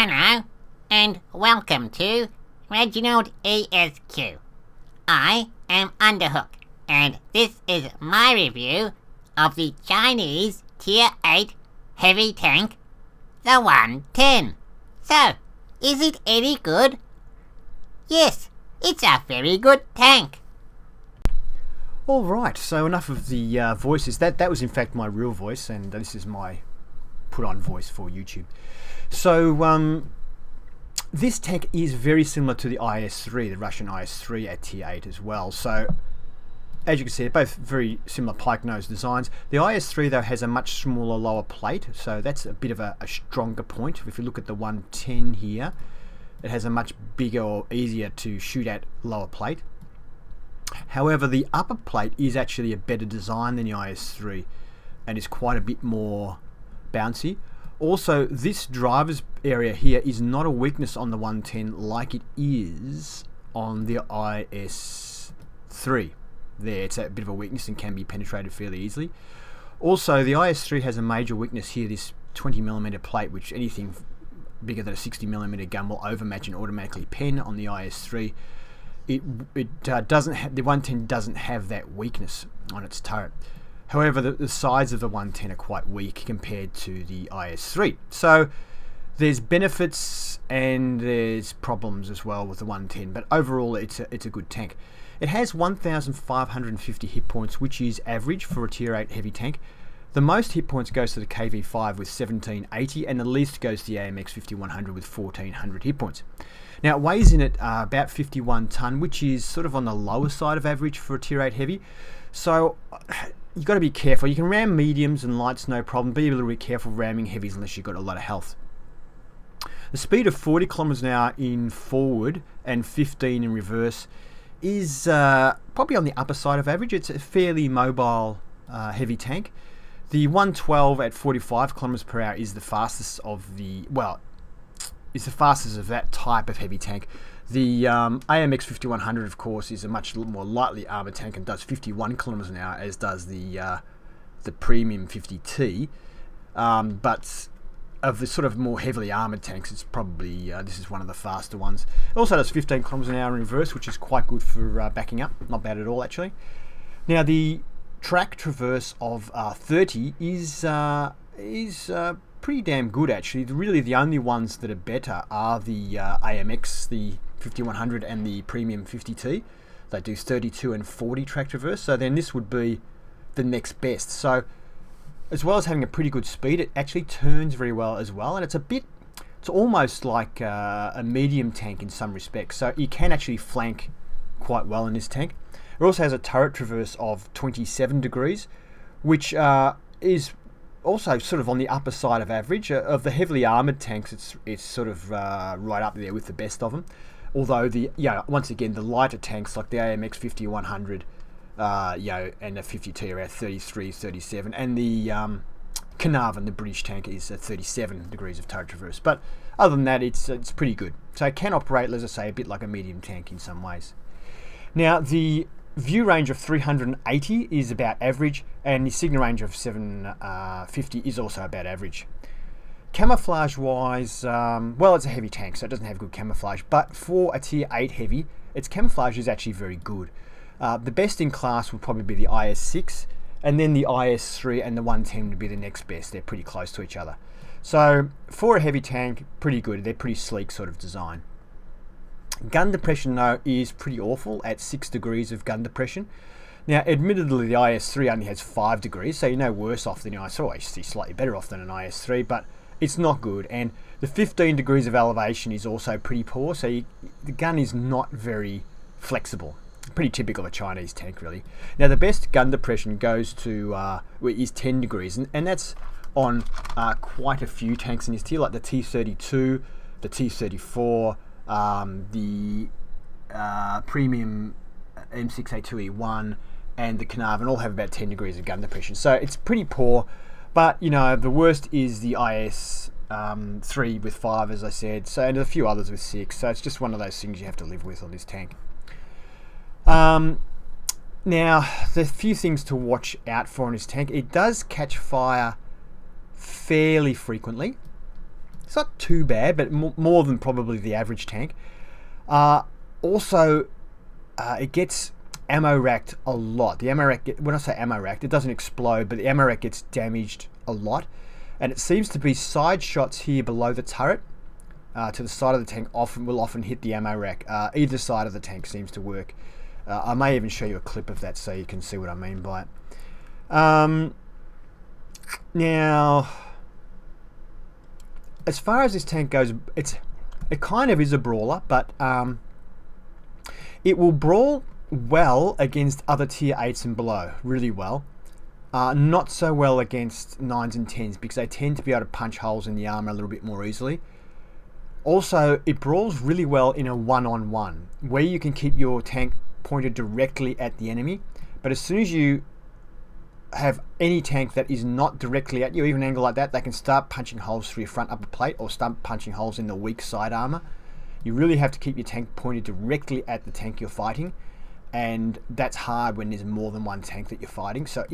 Hello, and welcome to ReginaldESQ. I am Underhook, and this is my review of the Chinese Tier 8 heavy tank, the 110. So, is it any good? Yes, it's a very good tank. Alright, so enough of the voices. That was in fact my real voice, and this is my put-on voice for YouTube. So, this tank is very similar to the IS-3, the Russian IS-3 at Tier 8 as well. So, as you can see, they're both very similar pike nose designs. The IS-3 though has a much smaller lower plate, so that's a bit of a stronger point. If you look at the 110 here, it has a much bigger or easier to shoot at lower plate. However, the upper plate is actually a better design than the IS-3 and is quite a bit more bouncy. Also, this driver's area here is not a weakness on the 110 like it is on the IS-3. There, it's a bit of a weakness and can be penetrated fairly easily. Also, the IS-3 has a major weakness here, this 20mm plate, which anything bigger than a 60mm gun will overmatch and automatically pen on the IS-3. It doesn't have, the 110 doesn't have that weakness on its turret. However, the sides of the 110 are quite weak compared to the IS-3. So there's benefits and there's problems as well with the 110, but overall it's a good tank. It has 1,550 hit points, which is average for a Tier 8 heavy tank. The most hit points goes to the KV-5 with 1,780, and the least goes to the AMX 5100 with 1,400 hit points. Now it weighs in at about 51 tonne, which is sort of on the lower side of average for a Tier 8 heavy. So you've got to be careful. You can ram mediums and lights no problem, but you're a little bit careful ramming heavies unless you've got a lot of health. The speed of 40 km an hour in forward and 15 in reverse is probably on the upper side of average. It's a fairly mobile heavy tank. The 112 at 45 km per hour is the fastest of the, well, is the fastest of that type of heavy tank. The AMX 5100, of course, is a much more lightly armoured tank and does 51 km an hour, as does the Premium 50T. But of the sort of more heavily armoured tanks, it's probably this is one of the faster ones. It also does 15 km an hour in reverse, which is quite good for backing up. Not bad at all, actually. Now the track traverse of 30 is pretty damn good, actually. Really, the only ones that are better are the AMX, the 5100, and the Premium 50T. They do 32 and 40 track traverse, so then this would be the next best. So, as well as having a pretty good speed, it actually turns very well as well, and it's almost like a medium tank in some respects. So you can actually flank quite well in this tank. It also has a turret traverse of 27 degrees, which is also sort of on the upper side of average. Of the heavily armoured tanks, it's sort of right up there with the best of them. Although once again, the lighter tanks like the AMX 5100, and the 50T are at 33, 37, and the Carnarvon, the British tank, is at 37 degrees of turret traverse. But other than that, it's pretty good. So it can operate, as I say, a bit like a medium tank in some ways. Now the view range of 380 is about average, and the signal range of 750 is also about average. Camouflage wise, well, it's a heavy tank, so it doesn't have good camouflage, but for a Tier 8 heavy, its camouflage is actually very good. The best in class would probably be the IS-6, and then the IS-3 and the 110 would be the next best. They're pretty close to each other. So for a heavy tank, pretty good. They're pretty sleek sort of design. Gun depression though is pretty awful at 6 degrees of gun depression. Now admittedly the IS-3 only has 5 degrees, so you're no worse off than the IS-3. Actually slightly better off than an IS-3, but it's not good. And the 15 degrees of elevation is also pretty poor, so the gun is not very flexible. Pretty typical of a Chinese tank, really. Now the best gun depression goes to is 10 degrees, and that's on quite a few tanks in this tier, like the T-32, the T-34, the Premium M6A2E1, and the Carnarvon all have about 10 degrees of gun depression. So it's pretty poor, but you know, the worst is the IS-3 with 5, as I said, so, and a few others with 6. So it's just one of those things you have to live with on this tank. Now, there's a few things to watch out for in this tank. It does catch fire fairly frequently. It's not too bad, but more than probably the average tank. Also, it gets ammo racked a lot. The ammo rack, when I say ammo racked, it doesn't explode, but the ammo rack gets damaged a lot. And it seems to be side shots here below the turret to the side of the tank will often hit the ammo rack. Either side of the tank seems to work. I may even show you a clip of that so you can see what I mean by it. Now, as far as this tank goes, it kind of is a brawler, but it will brawl well against other tier 8s and below, really well. Not so well against 9s and 10s because they tend to be able to punch holes in the armor a little bit more easily. Also, it brawls really well in a one-on-one, where you can keep your tank pointed directly at the enemy, but as soon as you have any tank that is not directly at you, even an angle like that, they can start punching holes through your front upper plate or start punching holes in the weak side armor. You really have to keep your tank pointed directly at the tank you're fighting, and that's hard when there's more than one tank that you're fighting. So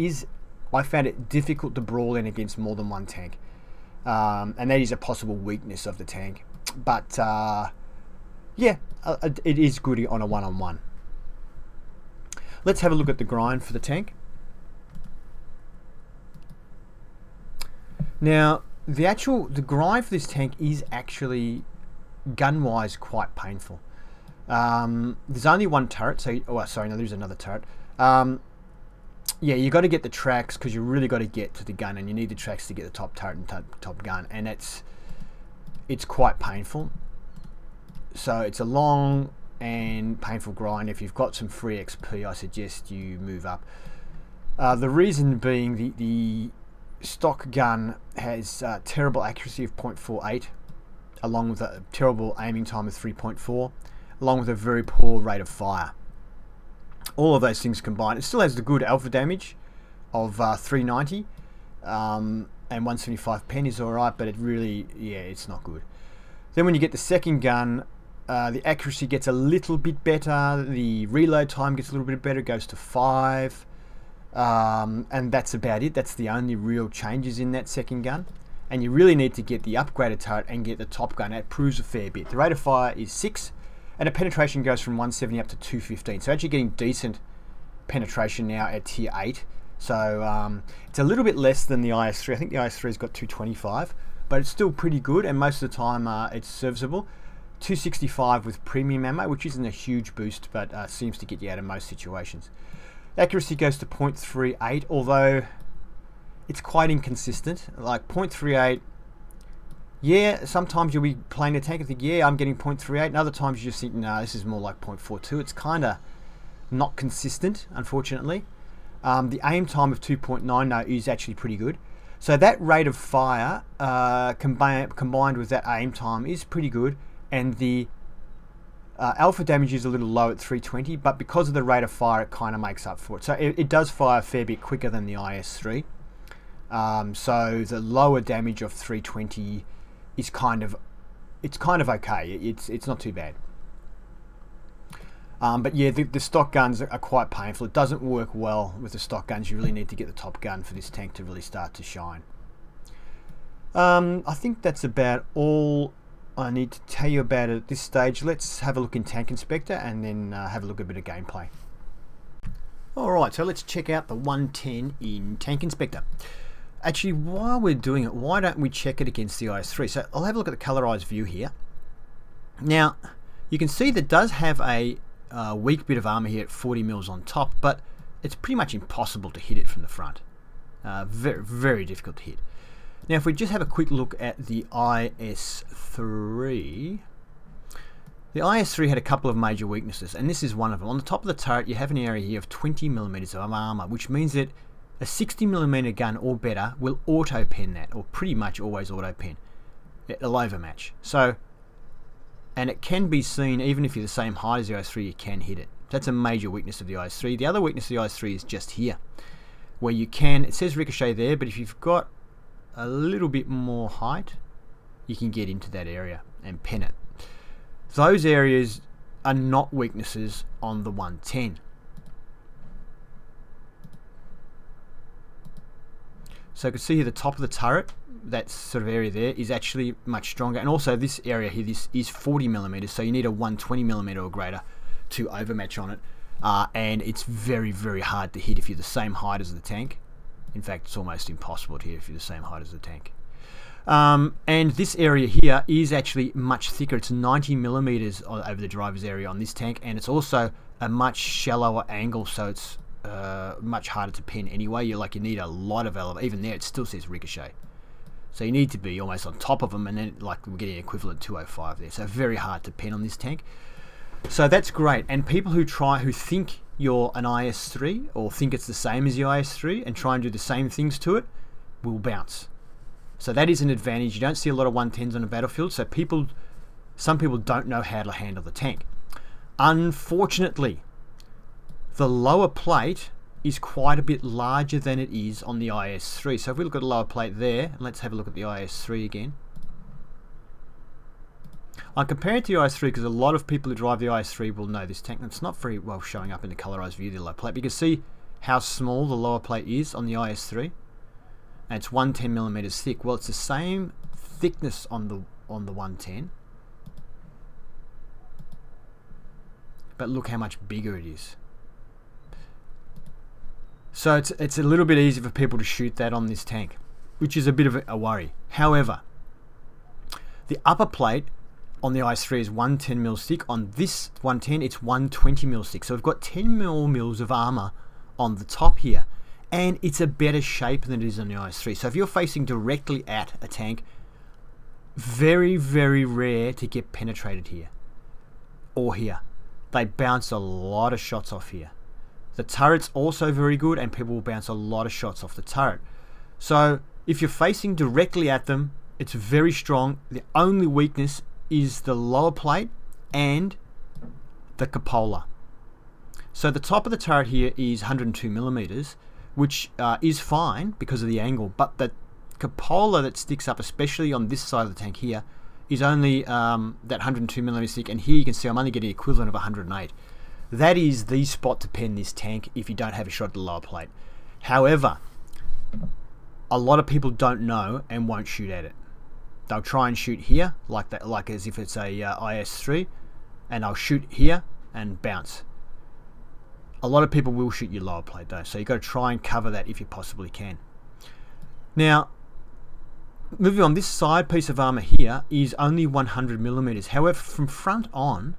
I found it difficult to brawl in against more than one tank, and that is a possible weakness of the tank. But yeah, it is good on a one-on-one. Let's have a look at the grind for the tank. Now, the grind for this tank is actually gun-wise quite painful. There's only one turret, so sorry, no, there's another turret. Yeah, you got to get the tracks because you really got to get to the gun, and you need the tracks to get the top turret and top gun, and it's quite painful. So it's a long and painful grind. If you've got some free XP, I suggest you move up. The reason being the stock gun has terrible accuracy of 0.48, along with a terrible aiming time of 3.4, along with a very poor rate of fire. All of those things combined, it still has the good alpha damage of 390, and 175 pen is alright, but it really, yeah, it's not good. Then when you get the second gun, the accuracy gets a little bit better, the reload time gets a little bit better, it goes to 5, and that's about it. That's the only real changes in that second gun. And you really need to get the upgraded turret and get the top gun. That proves a fair bit. The rate of fire is 6, and the penetration goes from 170 up to 215. So actually getting decent penetration now at tier 8. So it's a little bit less than the IS-3. I think the IS-3's got 225, but it's still pretty good, and most of the time it's serviceable. 265 with premium ammo, which isn't a huge boost, but seems to get you out of most situations. Accuracy goes to 0.38, although it's quite inconsistent. Like 0.38, yeah, sometimes you'll be playing a tank and think, yeah, I'm getting 0.38, and other times you just think, no, this is more like 0.42. It's kind of not consistent, unfortunately. The aim time of 2.9 is actually pretty good. So that rate of fire combined with that aim time is pretty good, and the alpha damage is a little low at 320, but because of the rate of fire, it kind of makes up for it. So it does fire a fair bit quicker than the IS-3. So the lower damage of 320 is kind of okay. It's not too bad. But yeah, the stock guns are quite painful. It doesn't work well with the stock guns. You really need to get the top gun for this tank to really start to shine. I think that's about all I need to tell you about it at this stage. Let's have a look in Tank Inspector and then have a look at a bit of gameplay. Alright, so let's check out the 110 in Tank Inspector. Actually, while we're doing it, why don't we check it against the IS-3? So I'll have a look at the colorized view here. Now, you can see that does have a weak bit of armor here at 40 mils on top, but it's pretty much impossible to hit it from the front. Very, very difficult to hit. Now, if we just have a quick look at the IS-3, the IS-3 had a couple of major weaknesses, and this is one of them. On the top of the turret, you have an area here of 20mm of armor, which means that a 60mm gun or better will auto-pen that, or pretty much always auto-pen. It'll overmatch. So, and it can be seen, even if you're the same height as the IS-3, you can hit it. That's a major weakness of the IS-3. The other weakness of the IS-3 is just here, where you can, it says ricochet there, but if you've got a little bit more height, you can get into that area and pen it. Those areas are not weaknesses on the 110. So you can see here the top of the turret that sort of area there is actually much stronger. And also this area here, this is 40 millimeters, so you need a 120 millimeter or greater to overmatch on it. And it's very, very hard to hit if you're the same height as the tank. In fact, it's almost impossible to hit if you're the same height as the tank. And this area here is actually much thicker. It's 90 millimeters over the driver's area on this tank, and it's also a much shallower angle, so it's much harder to pin anyway. You need a lot of elevation. Even there, it still says ricochet. So you need to be almost on top of them, and then we're getting equivalent 205 there. So very hard to pin on this tank. So that's great. And people who think you're an IS-3 or think it's the same as the IS-3 and try and do the same things to it will bounce. So that is an advantage. You don't see a lot of 110s on a battlefield. So some people don't know how to handle the tank. Unfortunately, the lower plate is quite a bit larger than it is on the IS-3. So if we look at the lower plate there, and let's have a look at the IS-3 again. I'm comparing it to the IS-3 because a lot of people who drive the IS-3 will know this tank. It's not very well showing up in the colorized view, the lower plate. But you can see how small the lower plate is on the IS-3. And it's 110 millimeters thick. Well, it's the same thickness on the 110. But look how much bigger it is. So it's a little bit easier for people to shoot that on this tank, which is a bit of a worry. However, the upper plate on the IS-3 is 110 mils thick. On this 110, it's 120 mils thick. So we've got 10 mils of armor on the top here, and it's a better shape than it is on the IS-3. So if you're facing directly at a tank, very, very rare to get penetrated here or here. They bounce a lot of shots off here. The turret's also very good, and people will bounce a lot of shots off the turret. So if you're facing directly at them, it's very strong. The only weakness is the lower plate and the cupola. So the top of the turret here is 102 millimeters, which is fine because of the angle, but the cupola that sticks up, especially on this side of the tank here, is only that 102 millimeters thick, and here you can see I'm only getting the equivalent of 108. That is the spot to pen this tank if you don't have a shot at the lower plate. However, a lot of people don't know and won't shoot at it. They'll try and shoot here like that, like as if it's a IS-3, and I'll shoot here and bounce. A lot of people will shoot your lower plate though, so you've got to try and cover that if you possibly can. Now, moving on, this side piece of armor here is only 100 millimeters. However, from front on,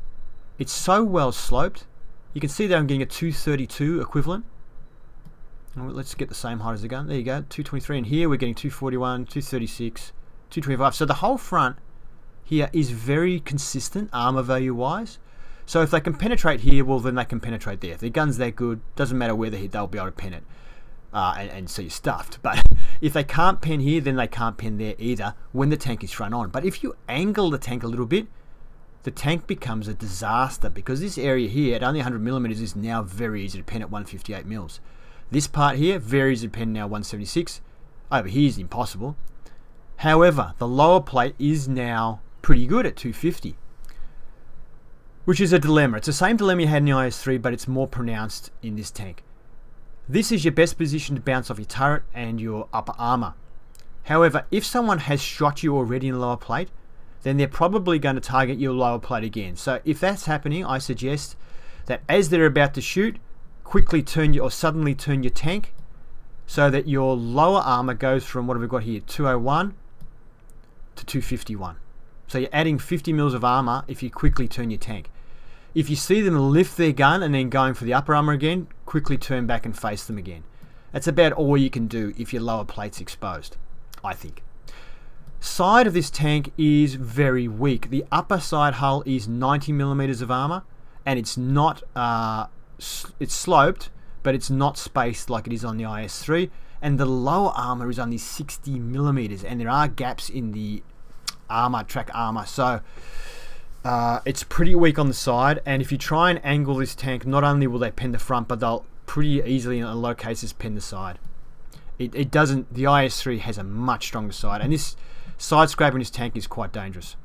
it's so well sloped. You can see that I'm getting a 232 equivalent. Let's get the same height as the gun. There you go, 223. And here we're getting 241, 236, 225. So the whole front here is very consistent armor value wise. So if they can penetrate here, well then they can penetrate there. If their gun's that good, doesn't matter where they hit, they'll be able to pen it. And so you're stuffed. But if they can't pen here, then they can't pen there either when the tank is front on. But if you angle the tank a little bit, the tank becomes a disaster, because this area here at only 100 millimeters is now very easy to pen at 158 mils. This part here, very easy to pen now 176. Over here is impossible. However, the lower plate is now pretty good at 250, which is a dilemma. It's the same dilemma you had in the IS-3, but it's more pronounced in this tank. This is your best position to bounce off your turret and your upper armor. However, if someone has shot you already in the lower plate, then they're probably going to target your lower plate again. So if that's happening, I suggest that as they're about to shoot, quickly turn or suddenly turn your tank so that your lower armor goes from, what have we got here, 201 to 251. So you're adding 50 mils of armor if you quickly turn your tank. If you see them lift their gun and then going for the upper armor again, quickly turn back and face them again. That's about all you can do if your lower plate's exposed, I think. Side of this tank is very weak. The upper side hull is 90 millimeters of armor, and it's not it's sloped, but it's not spaced like it is on the IS-3. And the lower armor is only 60 millimeters, and there are gaps in the track armor. So it's pretty weak on the side. And if you try and angle this tank, not only will they pen the front, but they'll pretty easily in a lot of cases pen the side. It doesn't. The IS-3 has a much stronger side, and this side scraping this tank is quite dangerous.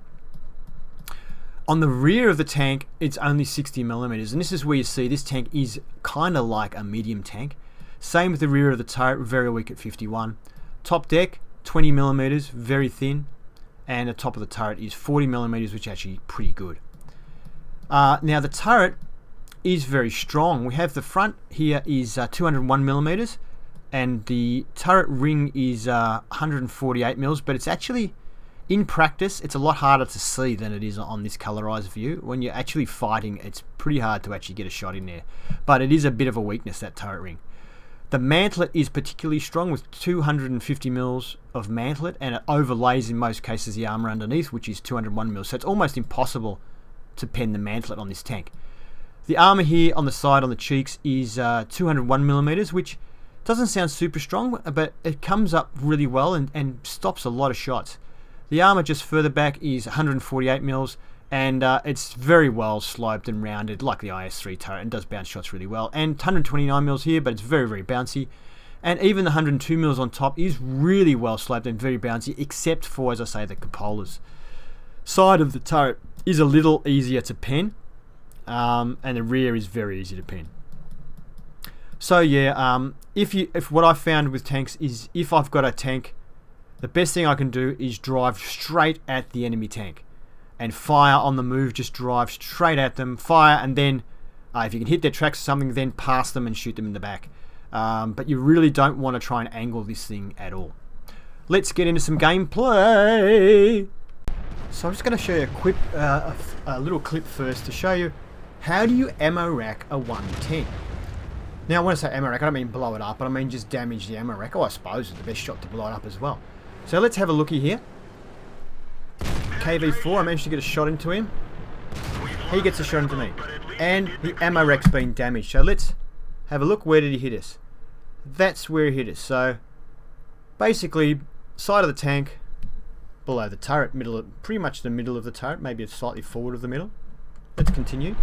On the rear of the tank, it's only 60 millimeters, and this is where you see this tank is kind of like a medium tank. Same with the rear of the turret, very weak at 51. Top deck, 20 millimeters, very thin, and the top of the turret is 40 millimeters, which is actually pretty good. Now the turret is very strong. We have the front here is 201 millimeters, and the turret ring is 148 mils, but it's actually, in practice, it's a lot harder to see than it is on this colorized view. When you're actually fighting, it's pretty hard to actually get a shot in there, but it is a bit of a weakness, that turret ring. The mantlet is particularly strong with 250 mils of mantlet, and it overlays in most cases the armor underneath, which is 201 mils, so it's almost impossible to pen the mantlet on this tank. The armor here on the side, on the cheeks, is 201 millimeters, which doesn't sound super strong, but it comes up really well and stops a lot of shots. The armor just further back is 148 mils, and it's very well sloped and rounded like the IS-3 turret, and does bounce shots really well. And 129 mils here, but it's very, very bouncy. And even the 102 mils on top is really well sloped and very bouncy, except for, as I say, the cupola's side of the turret is a little easier to pen, and the rear is very easy to pen. So yeah, if what I found with tanks is, if I've got a tank, the best thing I can do is drive straight at the enemy tank and fire on the move. Just drive straight at them, fire, and then if you can hit their tracks or something, then pass them and shoot them in the back. But you really don't want to try and angle this thing at all. Let's get into some gameplay. So I'm just going to show you a little clip first to show you how do you ammo rack a 110. Now when I say ammo rack, I don't mean blow it up, but I mean just damage the ammo rack. Oh, I suppose it's the best shot to blow it up as well. So let's have a looky here. KV4, I managed to get a shot into him. He gets a shot into me. And the ammo rack's been damaged. So let's have a look. Where did he hit us? That's where he hit us. So basically, side of the tank, below the turret, pretty much the middle of the turret, maybe slightly forward of the middle. Let's continue.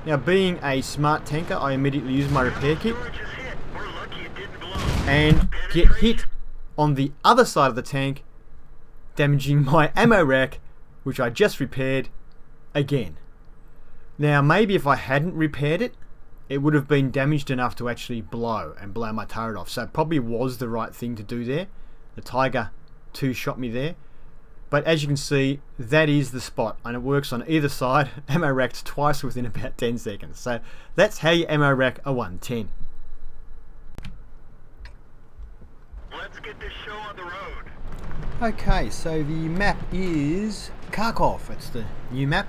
Now, being a smart tanker, I immediately use my repair kit and get hit on the other side of the tank, damaging my ammo rack, which I just repaired again. Now, maybe if I hadn't repaired it, it would have been damaged enough to actually blow my turret off. So it probably was the right thing to do there. The Tiger 2 shot me there. But as you can see, that is the spot, and it works on either side. Ammo racked twice within about 10 seconds. So that's how you ammo rack a 110. Let's get this show on the road. Okay, so the map is Kharkov. It's the new map.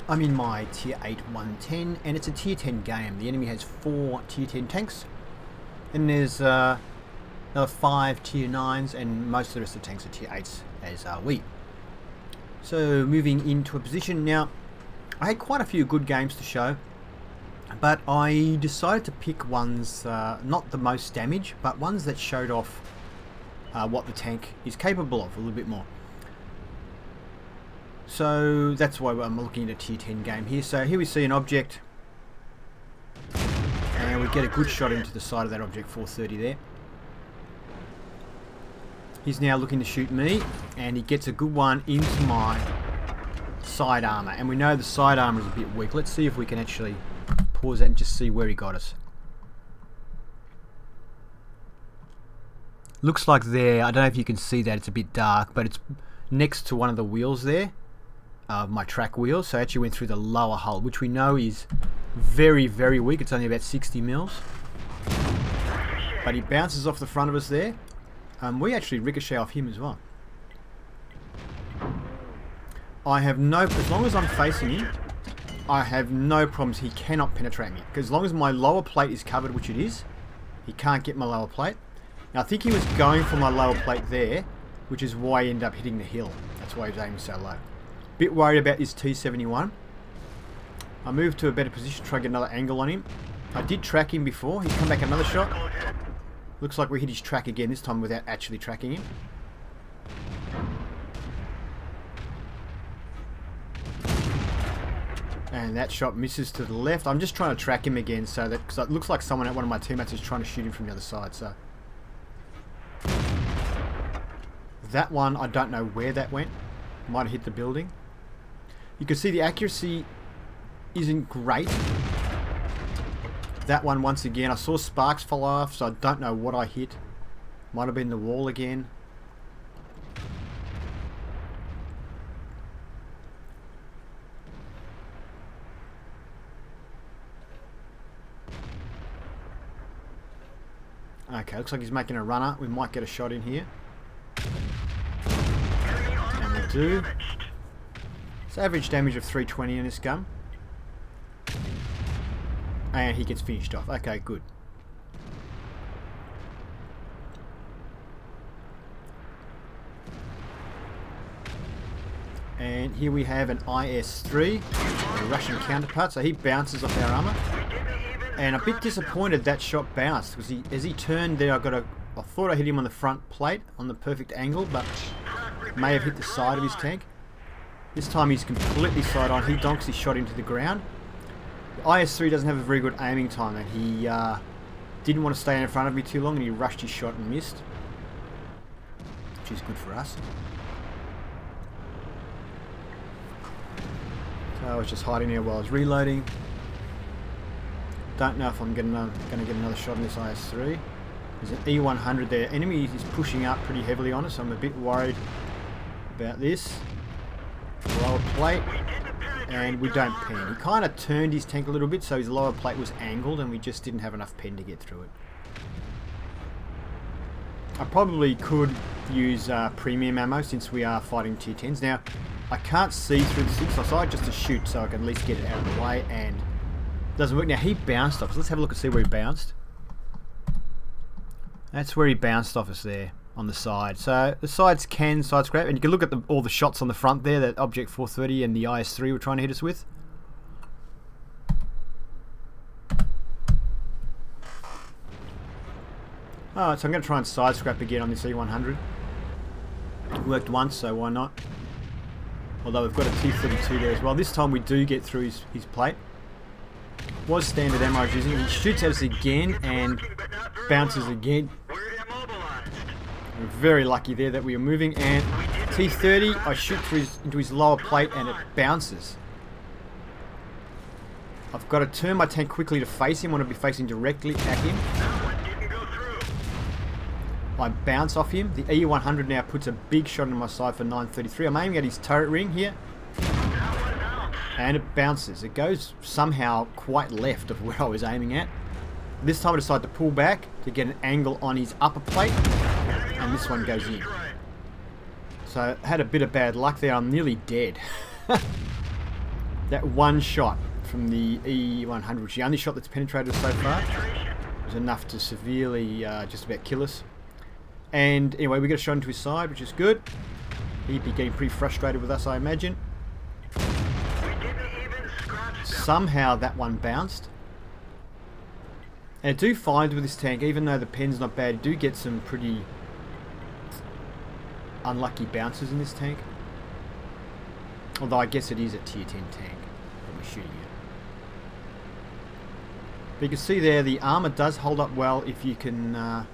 I'm in my tier 8 110, and it's a tier 10 game. The enemy has 4 tier 10 tanks, and there's another 5 tier 9s, and most of the rest of the tanks are tier 8s, as are we. So moving into a position now, I had quite a few good games to show, but I decided to pick ones, not the most damage, but ones that showed off what the tank is capable of a little bit more. So that's why I'm looking at a tier 10 game here. So here we see an object, and we get a good shot into the side of that object, 430 there. He's now looking to shoot me, and he gets a good one into my side armor. And we know the side armor is a bit weak. Let's see if we can actually pause that and just see where he got us. Looks like there, I don't know if you can see that, it's a bit dark, but it's next to one of the wheels there, my track wheels. So I actually went through the lower hull, which we know is very, very weak. It's only about 60 mils. But he bounces off the front of us there. We actually ricochet off him as well. I have no, as long as I'm facing him, I have no problems. He cannot penetrate me, because as long as my lower plate is covered, which it is, he can't get my lower plate. Now I think he was going for my lower plate there, which is why he ended up hitting the hill. That's why he was aiming so low. Bit worried about this T-71. I moved to a better position to try to get another angle on him. I did track him before. He's come back another shot. Looks like we hit his track again, this time without actually tracking him. And that shot misses to the left. I'm just trying to track him again, so that, because it looks like one of my teammates is trying to shoot him from the other side. So that one, I don't know where that went. Might have hit the building. You can see the accuracy isn't great. That one, once again, I saw sparks fall off, so I don't know what I hit. Might have been the wall again. Okay, looks like he's making a runner. We might get a shot in here. And we do. It's average damage of 320 in this gun. And he gets finished off. Okay, good. And here we have an IS-3, a Russian counterpart. So he bounces off our armor. And a bit disappointed that shot bounced because as he turned there, I thought I hit him on the front plate on the perfect angle, but may have hit the side of his tank. This time he's completely side on. He donks his shot into the ground. The IS-3 doesn't have a very good aiming time, and he didn't want to stay in front of me too long, and he rushed his shot and missed, which is good for us. So I was just hiding there while I was reloading. Don't know if I'm going to get another shot on this IS-3. There's an E100 there. Enemy is pushing up pretty heavily on us, so I'm a bit worried about this. Lower plate, and we don't pen. He kind of turned his tank a little bit, so his lower plate was angled, and we just didn't have enough pen to get through it. I probably could use premium ammo since we are fighting tier 10s. Now, I can't see through the 6, so I decided just to shoot so I can at least get it out of the way, and it doesn't work. Now, he bounced off us. Let's have a look and see where he bounced. That's where he bounced off us there on the side. So the sides can side scrape, and you can look at all the shots on the front there that Object 430 and the IS-3 were trying to hit us with. Alright, so I'm going to try and side scrap again on this E100. It worked once, so why not? Although we've got a T-32 there as well. This time we do get through his plate. Was standard ammo I was using. He shoots at us again and bounces again. We're very lucky there that we were moving. And T-30, I shoot through into his lower plate and it bounces. I've got to turn my tank quickly to face him. I want to be facing directly at him. I bounce off him. The E100 now puts a big shot on my side for 933. I'm aiming at his turret ring here. And it bounces. It goes somehow quite left of where I was aiming at. This time I decide to pull back to get an angle on his upper plate. And this one goes in. So I had a bit of bad luck there. I'm nearly dead. That one shot from the E100, which is the only shot that's penetrated so far, was enough to severely just about kill us. And anyway, we got a shot into his side, which is good. He'd be getting pretty frustrated with us, I imagine. Somehow that one bounced. And I do find with this tank, even though the pen's not bad, you do get some pretty unlucky bounces in this tank. Although I guess it is a tier 10 tank that we're shooting at. But you can see there, the armor does hold up well if you can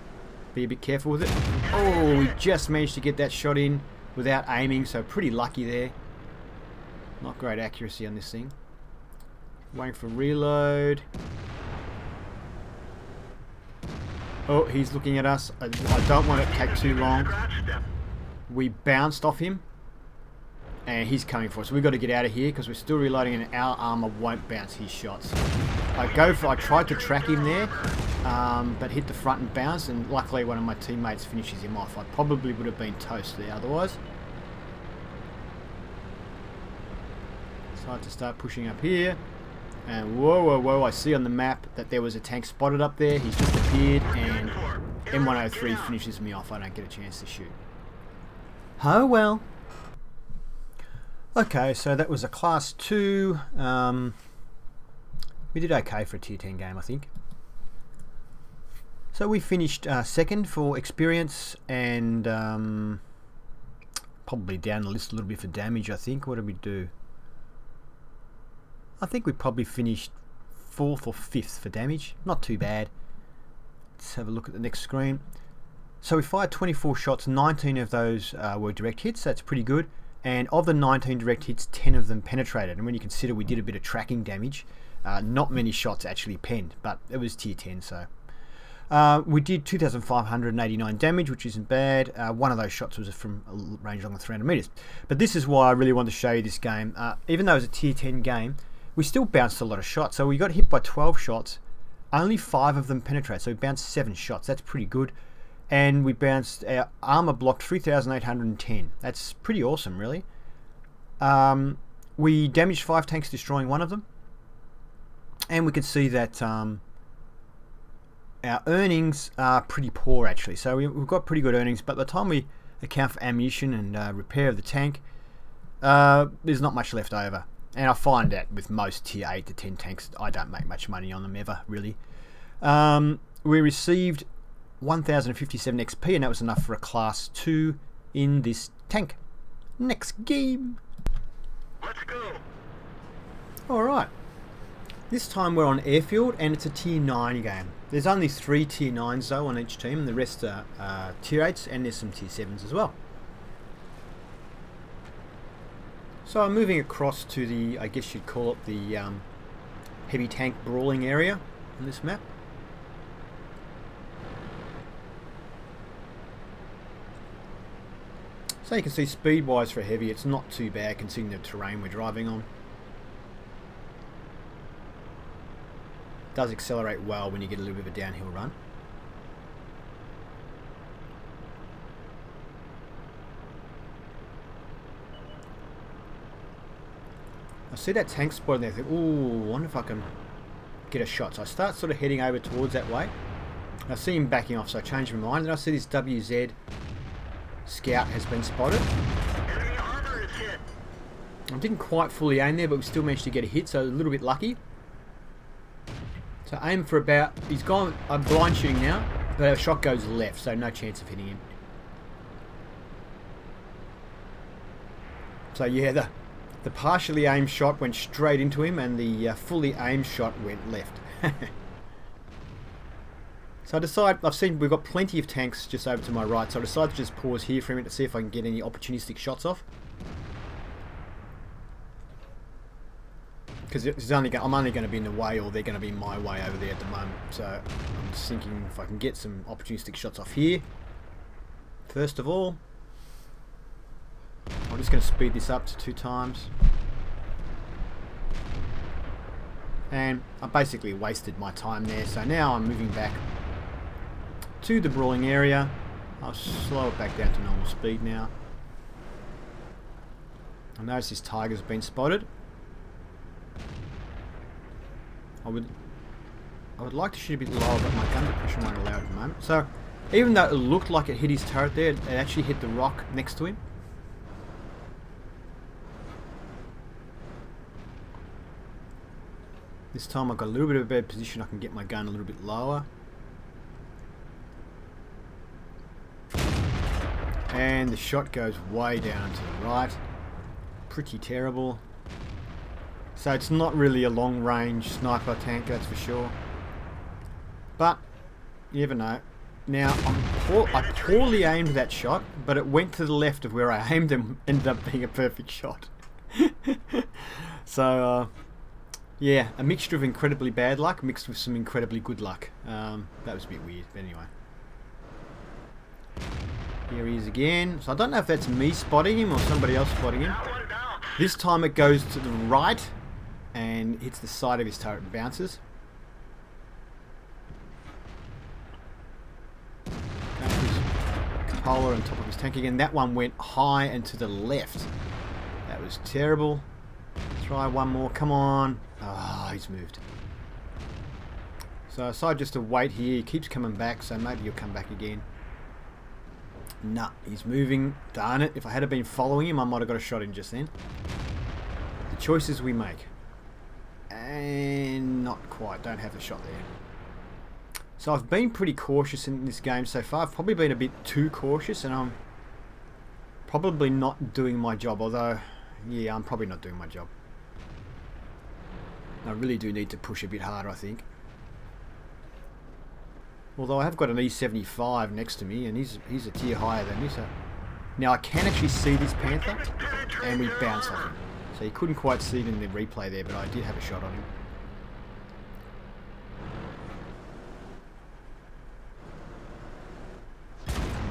be a bit careful with it. Oh, we just managed to get that shot in without aiming, so pretty lucky there. Not great accuracy on this thing. Waiting for reload. Oh, he's looking at us. I don't want it to take too long. We bounced off him. And he's coming for us. So we've got to get out of here because we're still reloading and our armor won't bounce his shots. I tried to track him there, but hit the front and bounced, and luckily one of my teammates finishes him off. I probably would have been toast there otherwise. Decide to start pushing up here. And whoa, whoa, whoa, I see on the map that there was a tank spotted up there. He's just appeared and M103 finishes me off. I don't get a chance to shoot. Oh well. Okay, so that was a class 2. We did okay for a tier 10 game, I think. So we finished second for experience and probably down the list a little bit for damage, I think. What did we do? I think we probably finished 4th or 5th for damage. Not too bad. Let's have a look at the next screen. So we fired 24 shots, 19 of those were direct hits. That's pretty good. And of the 19 direct hits, 10 of them penetrated. And when you consider we did a bit of tracking damage, not many shots actually penned, but it was tier 10, so We did 2,589 damage, which isn't bad. One of those shots was from a range along the 300 meters. But this is why I really wanted to show you this game. Even though it was a tier 10 game, we still bounced a lot of shots. So we got hit by 12 shots. Only 5 of them penetrate. So we bounced 7 shots. That's pretty good. And we bounced, our armor blocked 3,810. That's pretty awesome, really. We damaged 5 tanks, destroying one of them. And we could see that our earnings are pretty poor, actually. So we've got pretty good earnings, but by the time we account for ammunition and repair of the tank, there's not much left over. And I find that with most tier 8 to 10 tanks, I don't make much money on them ever, really. We received 1,057 XP, and that was enough for a class 2 in this tank. Next game. Let's go. Alright. This time we're on airfield, and it's a tier 9 game. There's only 3 tier 9s though on each team, and the rest are tier 8s, and there's some tier 7s as well. So I'm moving across to the, I guess you'd call it the heavy tank brawling area on this map. So you can see speed wise for heavy, it's not too bad considering the terrain we're driving on. It does accelerate well when you get a little bit of a downhill run. I see that tank spot and I think, ooh, I wonder if I can get a shot. So I start sort of heading over towards that way. I see him backing off, so I change my mind. And I see this WZ scout has been spotted. Enemy armor is hit. I didn't quite fully aim there, but we still managed to get a hit, so a little bit lucky. So aim for about, he's gone, I'm blind shooting now, but our shot goes left, so no chance of hitting him. So yeah, the partially aimed shot went straight into him, and the fully aimed shot went left. So I decide, I've seen we've got plenty of tanks just over to my right, so I decide to just pause here for a minute to see if I can get any opportunistic shots off. Because I'm only going to be in the way, or they're going to be in my way over there at the moment. So I'm just thinking if I can get some opportunistic shots off here. First of all, I'm just going to speed this up to 2 times. And I basically wasted my time there, so now I'm moving back to the brawling area. I'll slow it back down to normal speed now. I notice this tiger's been spotted. I would like to shoot a bit lower, but my gun depression won't allow it at the moment. So even though it looked like it hit his turret there, it actually hit the rock next to him. This time I've got a little bit of a better position. I can get my gun a little bit lower. And the shot goes way down to the right. Pretty terrible. So it's not really a long range sniper tank, that's for sure. But you never know. Now I poorly aimed that shot, but it went to the left of where I aimed and ended up being a perfect shot. So yeah, a mixture of incredibly bad luck mixed with some incredibly good luck. That was a bit weird, but anyway. Here he is again. So I don't know if that's me spotting him or somebody else spotting him. This time it goes to the right and hits the side of his turret and bounces. Cupola on top of his tank again. That one went high and to the left. That was terrible. Try one more. Come on. Ah, he's moved. So I decided just to wait here. He keeps coming back, so maybe he'll come back again. Nah, he's moving. Darn it. If I had been following him, I might have got a shot in just then. The choices we make. And not quite. Don't have the shot there. So I've been pretty cautious in this game so far. I've probably been a bit too cautious, and I'm probably not doing my job. Although, yeah, I'm probably not doing my job. I really do need to push a bit harder, I think. Although I have got an E75 next to me, and he's a tier higher than me. So now I can actually see this Panther, and we bounce off him. So you couldn't quite see it in the replay there, but I did have a shot on him.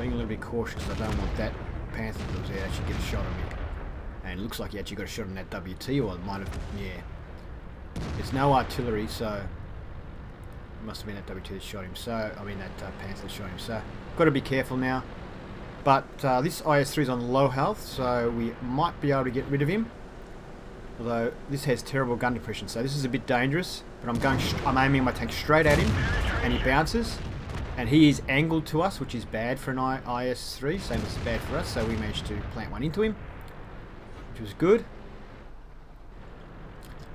being a little bit cautious. I don't want that Panther that was there actually get a shot on me. And it looks like he actually got a shot on that WT, or it might have, yeah. There's no artillery, so it must have been that WT that shot him. So, I mean that Panther that shot him. So, got to be careful now. But this IS-3 is on low health, so we might be able to get rid of him. Although this has terrible gun depression, so this is a bit dangerous. But I'm aiming my tank straight at him, and he bounces. And he is angled to us, which is bad for an IS-3, same as bad for us. So we managed to plant one into him, which was good.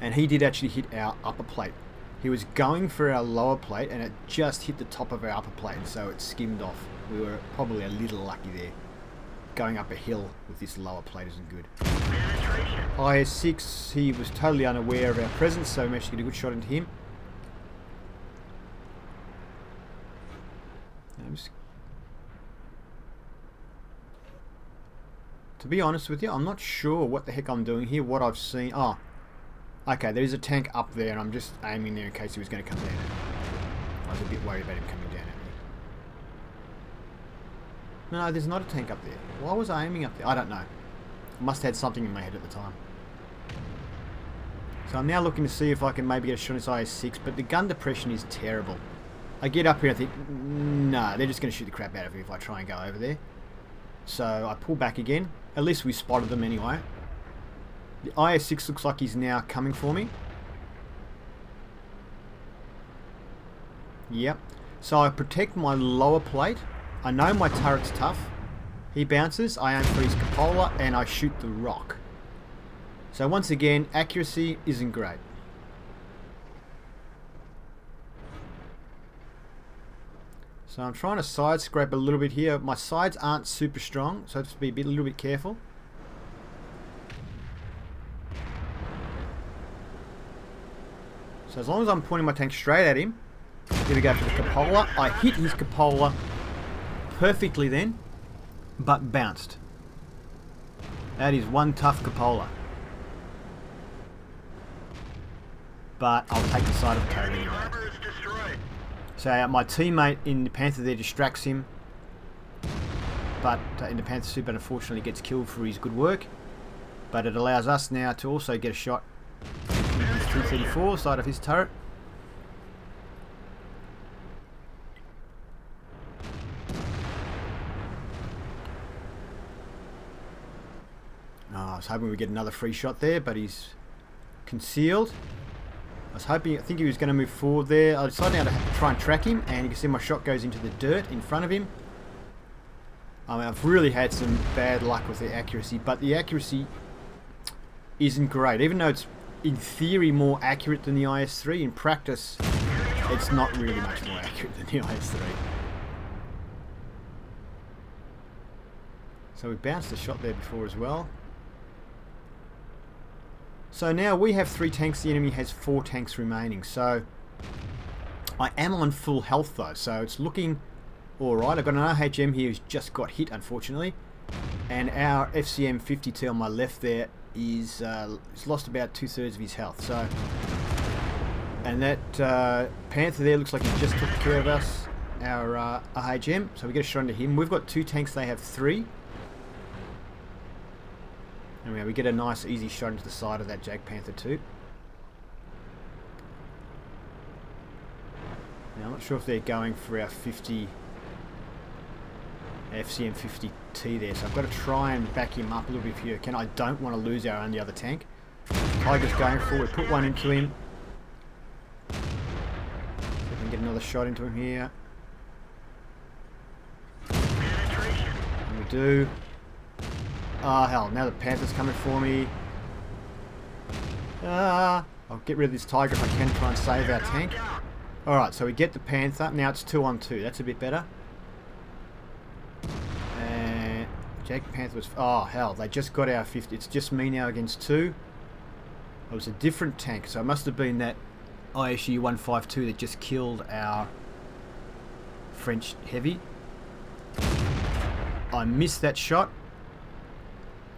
And he did actually hit our upper plate. He was going for our lower plate, and it just hit the top of our upper plate, so it skimmed off. We were probably a little lucky there. Going up a hill with this lower plate isn't good. IS-6, he was totally unaware of our presence, so we managed to get a good shot into him. To be honest with you, I'm not sure what the heck I'm doing here, what I've seen. Oh, okay, there's a tank up there, and I'm just aiming there in case he was going to come down at me. I was a bit worried about him coming down at me. No, there's not a tank up there. Why was I aiming up there? I don't know. I must have had something in my head at the time. So I'm now looking to see if I can maybe get a shot at this IS-6, but the gun depression is terrible. I get up here and I think, nah, they're just going to shoot the crap out of me if I try and go over there. So I pull back again. At least we spotted them anyway. The IS-6 looks like he's now coming for me. Yep. So I protect my lower plate. I know my turret's tough. He bounces, I aim for his cupola, and I shoot the rock. So once again, accuracy isn't great. So I'm trying to side scrape a little bit here. My sides aren't super strong, so I have to be a little bit careful. So as long as I'm pointing my tank straight at him, here we go for the cupola. I hit his cupola perfectly then, but bounced. That is one tough cupola. But I'll take the side of the turret anyway. So my teammate in the Panther there distracts him, but in the Panther suit, but unfortunately gets killed for his good work. But it allows us now to also get a shot in his 234 side of his turret. Oh, I was hoping we'd get another free shot there, but he's concealed. I think he was going to move forward there. I decided now to try and track him, and you can see my shot goes into the dirt in front of him. I mean, I've really had some bad luck with the accuracy, but the accuracy isn't great. Even though it's in theory more accurate than the IS-3, in practice it's not really much more accurate than the IS-3. So we bounced the shot there before as well. So now we have 3 tanks, the enemy has 4 tanks remaining. So I am on full health though, so it's looking alright. I've got an RHM here who's just got hit, unfortunately. And our FCM 52 on my left there is he's lost about 2/3 of his health. So, and that Panther there looks like he just took care of us, our RHM. So we get a shot into him. We've got 2 tanks, they have 3. Anyway, we get a nice easy shot into the side of that Jag Panther too. Now I'm not sure if they're going for our 50 FCM 50T there, so I've got to try and back him up a little bit here. I don't want to lose our only other tank. Tiger's going forward, put one into him. See if we can get another shot into him here. And we do. Ah, hell, now the Panther's coming for me. I'll get rid of this Tiger if I can, try and save our tank. Alright, so we get the Panther. Now it's 2 on 2. That's a bit better. And Jag Panther was... Oh, hell, they just got our 50. It's just me now against 2. It was a different tank, so it must have been that ISU 152 that just killed our French heavy. I missed that shot.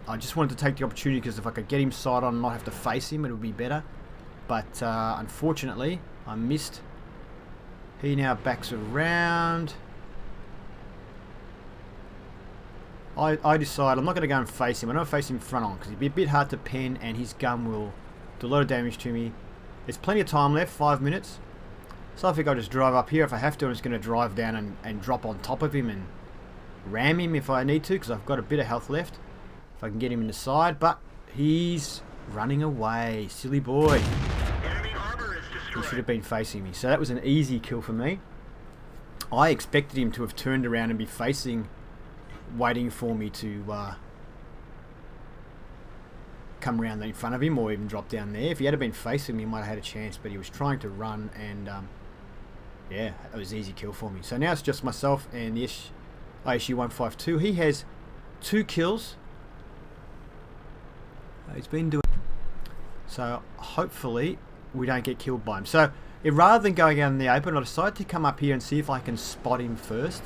I just wanted to take the opportunity because if I could get him side on and not have to face him, it would be better. But unfortunately, I missed. He now backs around. I decide I'm not going to go and face him. I'm going to face him front on because he'd be a bit hard to pin and his gun will do a lot of damage to me. There's plenty of time left, 5 minutes. So I think I'll just drive up here. If I have to, I'm just going to drive down and drop on top of him and ram him if I need to because I've got a bit of health left. If I can get him in the side, but he's running away. Silly boy. Enemy armor is destroyed. He should have been facing me. So that was an easy kill for me. I expected him to have turned around and be facing, waiting for me to come around in front of him or even drop down there. If he had been facing me, he might have had a chance, but he was trying to run and yeah, it was an easy kill for me. So now it's just myself and the ISU 152. He has 2 kills. He's been doing so hopefully we don't get killed by him. So rather than going out in the open, I decided to come up here and see if I can spot him first.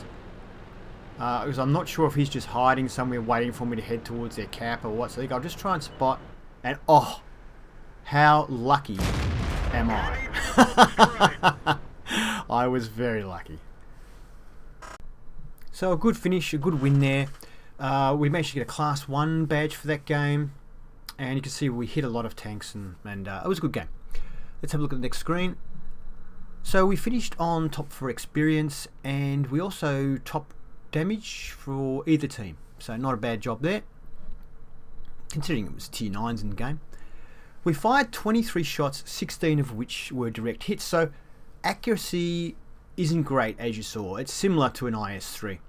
Because I'm not sure if he's just hiding somewhere waiting for me to head towards their cap or what. So I think I'll just try and spot. And oh, how lucky am I? I was very lucky. So a good finish, a good win there. We managed to get a Class 1 badge for that game. And you can see we hit a lot of tanks and it was a good game. Let's have a look at the next screen. So we finished on top for experience and we also top damage for either team. So not a bad job there, considering it was tier 9s in the game. We fired 23 shots, 16 of which were direct hits. So accuracy isn't great, as you saw. It's similar to an IS-3.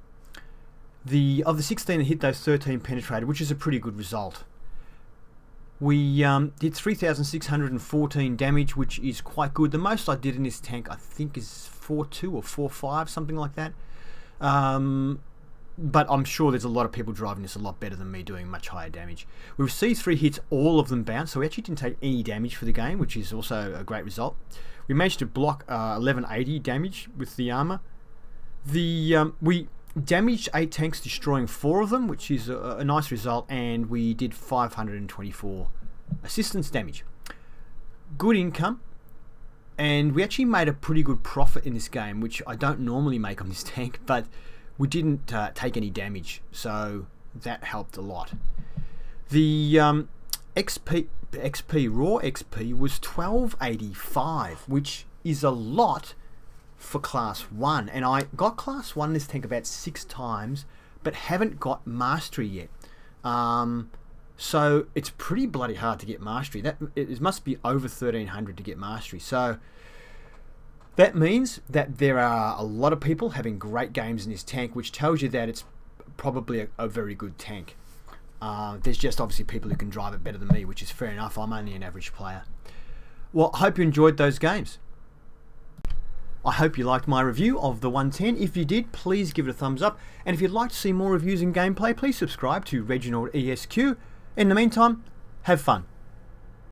Of the 16 that hit, those 13 penetrated, which is a pretty good result. We did 3,614 damage, which is quite good. The most I did in this tank, I think, is 4.2 or 4.5, something like that. But I'm sure there's a lot of people driving this a lot better than me, doing much higher damage. We received 3 hits, all of them bounced, so we actually didn't take any damage for the game, which is also a great result. We managed to block 1180 damage with the armor. We damaged 8 tanks, destroying 4 of them, which is a nice result, and we did 524 assistance damage. Good income, and we actually made a pretty good profit in this game, which I don't normally make on this tank, but we didn't take any damage, so that helped a lot. The raw XP was 1285, which is a lot for Class 1, and I got Class 1 in this tank about 6 times, but haven't got Mastery yet. So it's pretty bloody hard to get Mastery. It must be over 1300 to get Mastery. So that means that there are a lot of people having great games in this tank, which tells you that it's probably a very good tank. There's just obviously people who can drive it better than me, which is fair enough. I'm only an average player. Well, I hope you enjoyed those games. I hope you liked my review of the 110. If you did, please give it a thumbs up. And if you'd like to see more reviews and gameplay, please subscribe to ReginaldESQ. In the meantime, have fun.